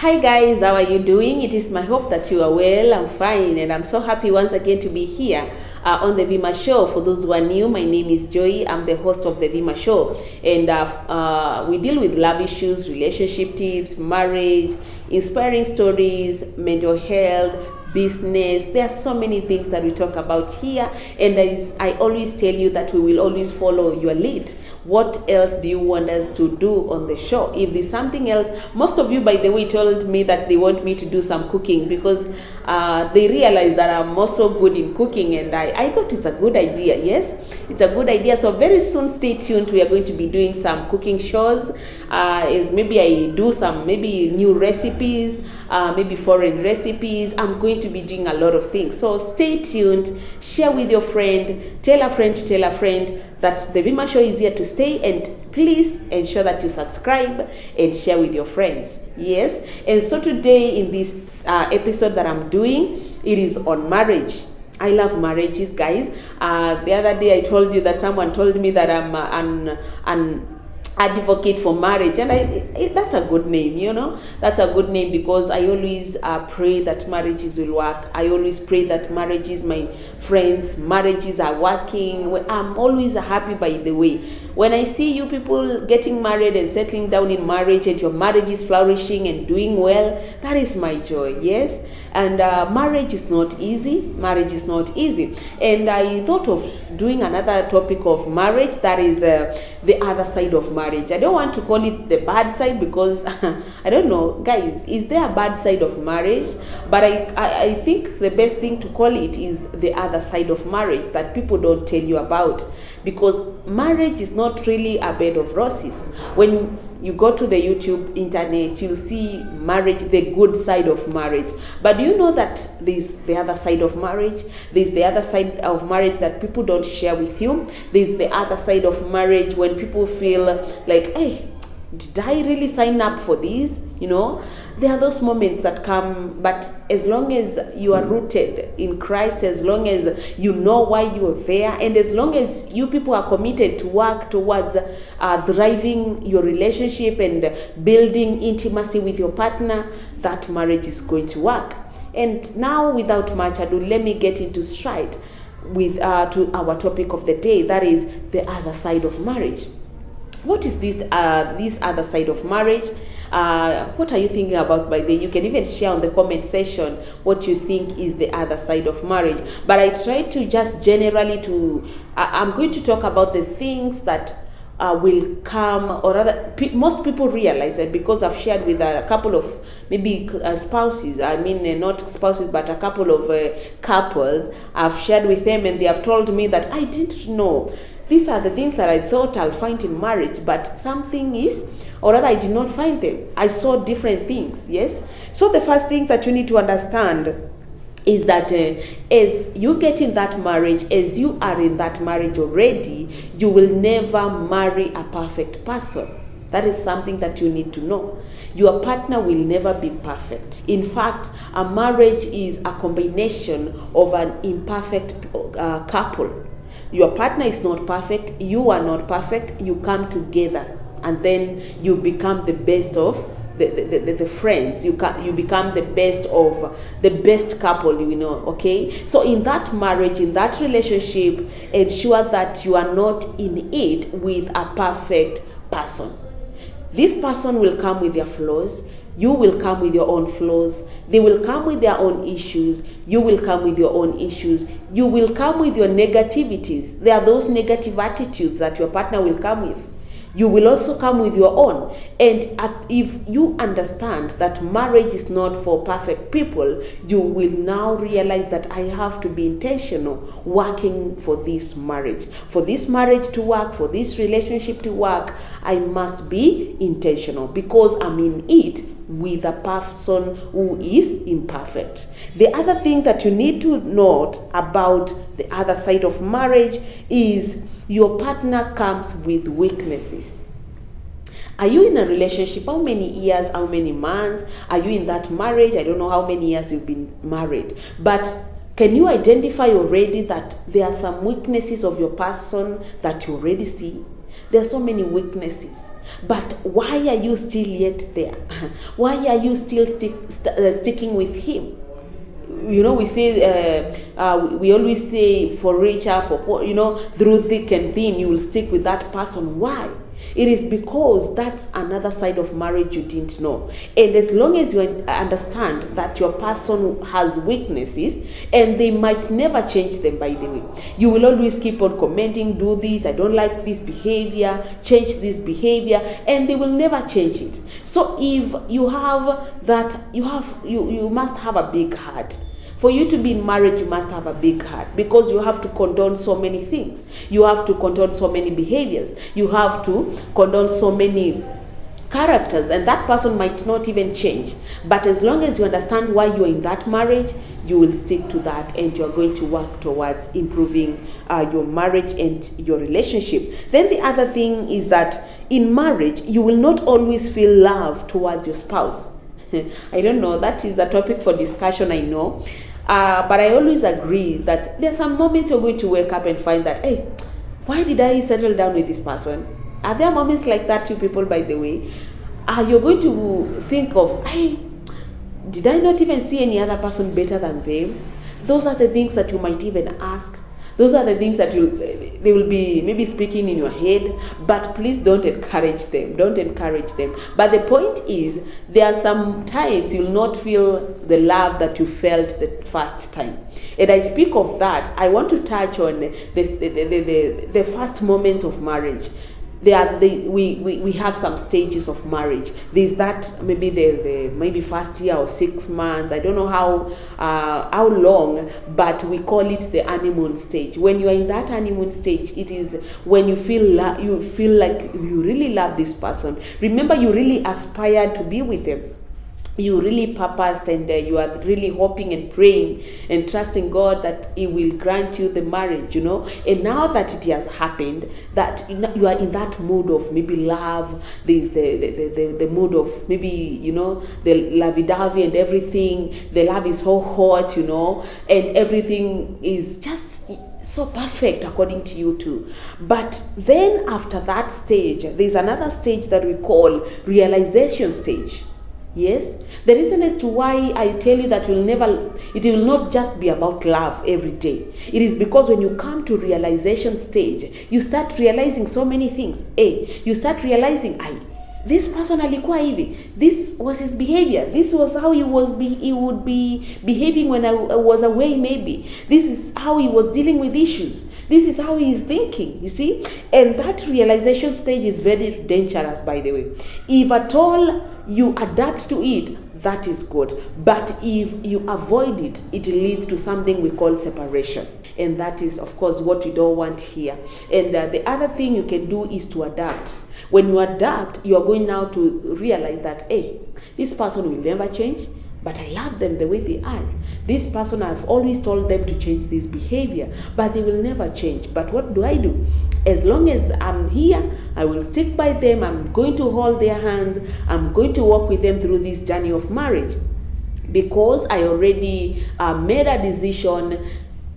Hi guys, how are you doing? It is my hope that you are well. I'm fine, and I'm so happy once again to be here on the Vima Show. For those who are new, my name is Joy. I'm the host of the Vima Show, and we deal with love issues, relationship tips, marriage, inspiring stories, mental health, business. There are so many things that we talk about here, and as I always tell you that we will always follow your lead. What else do you want us to do on the show? If there's something else, most of you, by the way, told me that they want me to do some cooking because they realize that I'm also good in cooking, and I thought it's a good idea. Yes, it's a good idea. So very soon, stay tuned. We are going to be doing some cooking shows. As maybe I do some maybe new recipes, maybe foreign recipes. I'm going to be doing a lot of things. So stay tuned. Share with your friend. Tell a friend to tell a friend that the Vima Show is here to stay, and please ensure that you subscribe and share with your friends. Yes, and so today in this episode that I'm doing, it is on marriage. I love marriages, guys. The other day I told you that someone told me that I'm an advocate for marriage, and that's a good name, that's a good name, because I always pray that marriages will work. I always pray that marriages, my friends, marriages are working. I'm always happy, by the way, when I see you people getting married and settling down in marriage, and your marriage is flourishing and doing well. That is my joy. Yes, and marriage is not easy. Marriage is not easy, and I thought of doing another topic of marriage, that is the other side of marriage. I don't want to call it the bad side, because I don't know, guys, is there a bad side of marriage? But I think the best thing to call it is the other side of marriage that people don't tell you about, because marriage is not really a bed of roses. When you go to the YouTube internet, you'll see marriage, the good side of marriage. But do you know that there's the other side of marriage? There's the other side of marriage that people don't share with you. There's the other side of marriage when people feel like, hey, did I really sign up for this? There are those moments that come, but as long as you are rooted in Christ, as long as you know why you're there, and as long as you people are committed to work towards thriving your relationship and building intimacy with your partner, that marriage is going to work. And now, without much ado, let me get into stride with to our topic of the day, that is the other side of marriage. What is this other side of marriage? What are you thinking about? By the way, you can even share on the comment section what you think is the other side of marriage. But I try to just generally I'm going to talk about the things that will come, or rather most people realize that, because I've shared with a couple of maybe spouses, not spouses, but a couple of couples. I've shared with them, and they have told me that I didn't know. These are the things that I thought I'll find in marriage, but something is, or rather I did not find them. I saw different things, yes? So the first thing that you need to understand is that as you get in that marriage, as you are in that marriage already, you will never marry a perfect person. That is something that you need to know. Your partner will never be perfect. In fact, a marriage is a combination of an imperfect couple. Your partner is not perfect, you are not perfect, you come together, and then you become the best of the friends. You become the best of the best couple, okay? So in that marriage, in that relationship, ensure that you are not in it with a perfect person. This person will come with their flaws. You will come with your own flaws. They will come with their own issues. You will come with your own issues. You will come with your negativities. There are those negative attitudes that your partner will come with. You will also come with your own. And if you understand that marriage is not for perfect people, you will now realize that I have to be intentional working for this marriage. For this marriage to work, for this relationship to work, I must be intentional, because I'm in it with a person who is imperfect. The other thing that you need to note about the other side of marriage is your partner comes with weaknesses. Are you in a relationship? How many years, how many months are you in that marriage? I don't know how many years you've been married, but can you identify already that there are some weaknesses of your person that you already see? There are so many weaknesses. But why are you still yet there? Why are you still sticking with him? We say, we always say, for richer, for poor, through thick and thin, you will stick with that person. Why? It is because that's another side of marriage you didn't know. And as long as you understand that your person has weaknesses, and they might never change them, by the way, you will always keep on commenting, do this, I don't like this behavior, change this behavior, and they will never change it. So if you have that, you must have a big heart. For you to be in marriage, you must have a big heart, because you have to condone so many things. You have to condone so many behaviors. You have to condone so many characters, and that person might not even change. But as long as you understand why you're in that marriage, you will stick to that, and you're going to work towards improving your marriage and your relationship. Then the other thing is that in marriage, you will not always feel love towards your spouse. I don't know, that is a topic for discussion, I know. But I always agree that there are some moments you're going to wake up and find that, hey, why did I settle down with this person? Are there moments like that, you people, by the way? You're going to think of, hey, did I not even see any other person better than them? Those are the things that you might even ask. Those are the things that they will be maybe speaking in your head, but please don't encourage them. Don't encourage them. But the point is, there are some times you'll not feel the love that you felt the first time. And I speak of that. I want to touch on the first moments of marriage. We have some stages of marriage. There's that maybe the maybe first year or 6 months. I don't know how long, but we call it the honeymoon stage. When you are in that honeymoon stage, it is when you feel like you really love this person. Remember, you really aspired to be with them. You really purposed, and you are really hoping and praying and trusting God that He will grant you the marriage, And now that it has happened, that you are in that mood of maybe love. There's the mood of maybe, the lovey-dovey and everything. The love is so hot, and everything is just so perfect according to you too. But then after that stage, there's another stage that we call realization stage. Yes, the reason as to why I tell you that it will not just be about love every day. It is because when you come to realization stage, you start realizing so many things. You start realizing, this person alikuwa hivi. This was his behavior. This was how he would be behaving when I was away maybe. This is how he was dealing with issues. This is how he is thinking, you see? And that realization stage is very dangerous, by the way. If at all you adapt to it, that is good. But if you avoid it, it leads to something we call separation. And that is, of course, what we don't want here. And the other thing you can do is to adapt. When you adapt, you are going now to realize that, this person will never change, but I love them the way they are. This person, I've always told them to change this behavior, but they will never change. But what do? As long as I'm here, I will stick by them. I'm going to hold their hands. I'm going to walk with them through this journey of marriage, because I already made a decision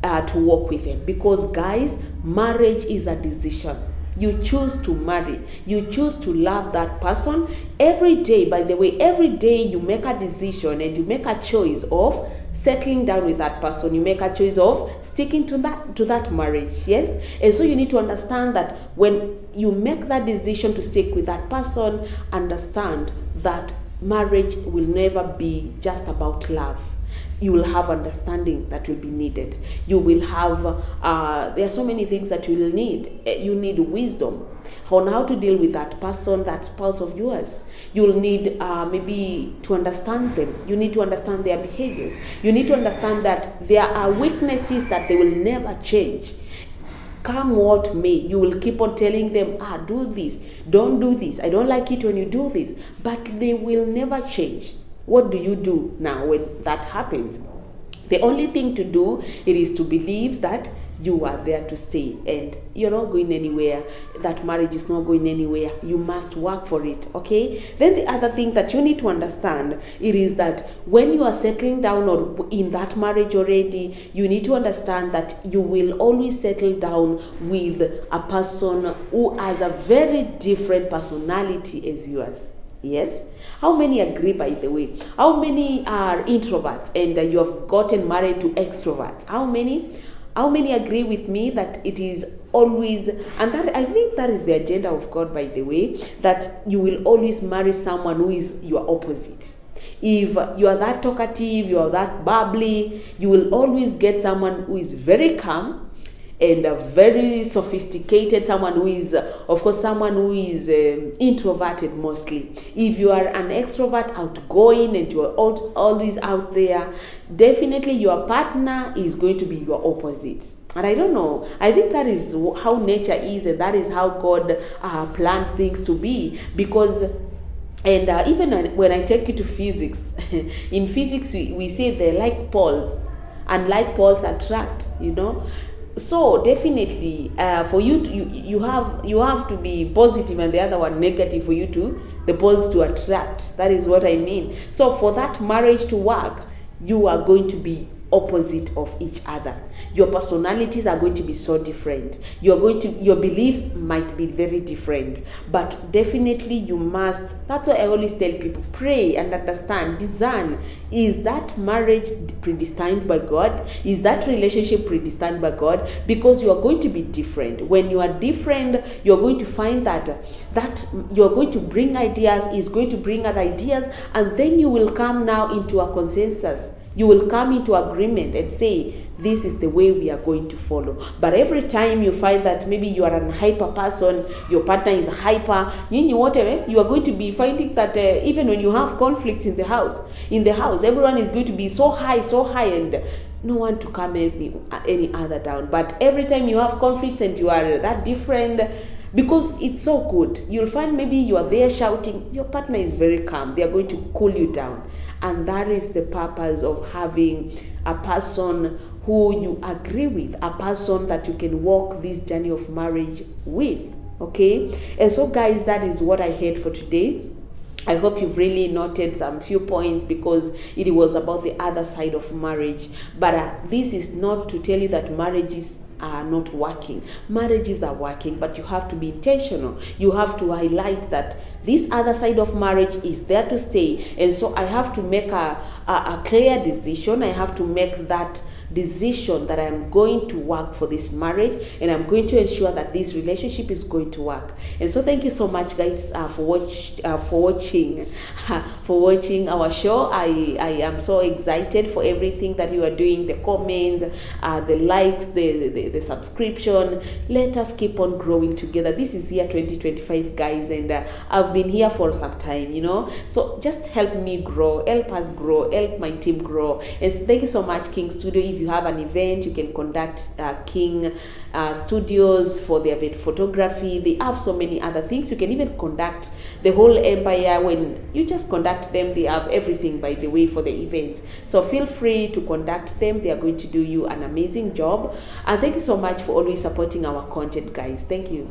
to walk with them. Because guys, marriage is a decision. You choose to marry. You choose to love that person every day. By the way, every day you make a decision and you make a choice of settling down with that person. You make a choice of sticking to that marriage. Yes? And so you need to understand that when you make that decision to stick with that person, understand that marriage will never be just about love. You will have understanding that will be needed. You will have, there are so many things that you will need. You need wisdom on how to deal with that person, that spouse of yours. You'll need maybe to understand them. You need to understand their behaviors. You need to understand that there are weaknesses that they will never change. Come what may, you will keep on telling them, do this, don't do this. I don't like it when you do this. But they will never change. What do you do now when that happens? The only thing to do, it is to believe that you are there to stay and you're not going anywhere. That marriage is not going anywhere. You must work for it, okay? Then the other thing that you need to understand, it is that when you are settling down or in that marriage already, you need to understand that you will always settle down with a person who has a very different personality as yours. Yes? How many agree, by the way? How many are introverts and you have gotten married to extroverts? How many? How many agree with me that it is always, and that I think that is the agenda of God, by the way, that you will always marry someone who is your opposite. If you are that talkative, you are that bubbly, you will always get someone who is very calm and very sophisticated, someone who is, of course, someone who is introverted mostly. If you are an extrovert, outgoing, and you are always out there, definitely your partner is going to be your opposite. And I don't know, I think that is how nature is, and that is how God planned things to be. Because and even when I take you to physics, in physics we say they're like poles, and like poles attract, So definitely, for you to you have to be positive and the other one negative for you to the poles to attract. That is what I mean. So for that marriage to work, you are going to be opposite of each other. Your personalities are going to be so different. Your beliefs might be very different, but definitely you must. That's why I always tell people, pray and understand, discern. Is that marriage predestined by God? Is that relationship predestined by God? Because you are going to be different. When you are different, you're going to find that you're going to bring ideas, is going to bring other ideas, and then you will come now into a consensus. You will come into agreement and say, this is the way we are going to follow. But every time you find that maybe you are a hyper person, your partner is hyper, you are going to be finding that even when you have conflicts in the house, everyone is going to be so high, and no one to calm any other down. But every time you have conflicts and you are that different, because it's so good, you'll find maybe you are there shouting, your partner is very calm. They are going to cool you down. And that is the purpose of having a person who you agree with, a person that you can walk this journey of marriage with, okay? And so guys, that is what I had for today. I hope you've really noted some few points, because it was about the other side of marriage. But this is not to tell you that marriages are not working. Marriages are working, but you have to be intentional. You have to highlight that this other side of marriage is there to stay. And so I have to make a clear decision. I have to make that decision that I'm going to work for this marriage, and I'm going to ensure that this relationship is going to work. And so thank you so much, guys, for watching our show. I am so excited for everything that you are doing, the comments, the likes, the subscription. Let us keep on growing together. This is year 2025, guys, and I've been here for some time, so just help me grow, help us grow, help my team grow. And thank you so much, King Studio. If you have an event, you can contact King Studios for the event photography. They have so many other things. You can even contact the whole empire. When you just contact them, they have everything, by the way, for the events. So feel free to contact them. They are going to do you an amazing job. And thank you so much for always supporting our content, guys. Thank you.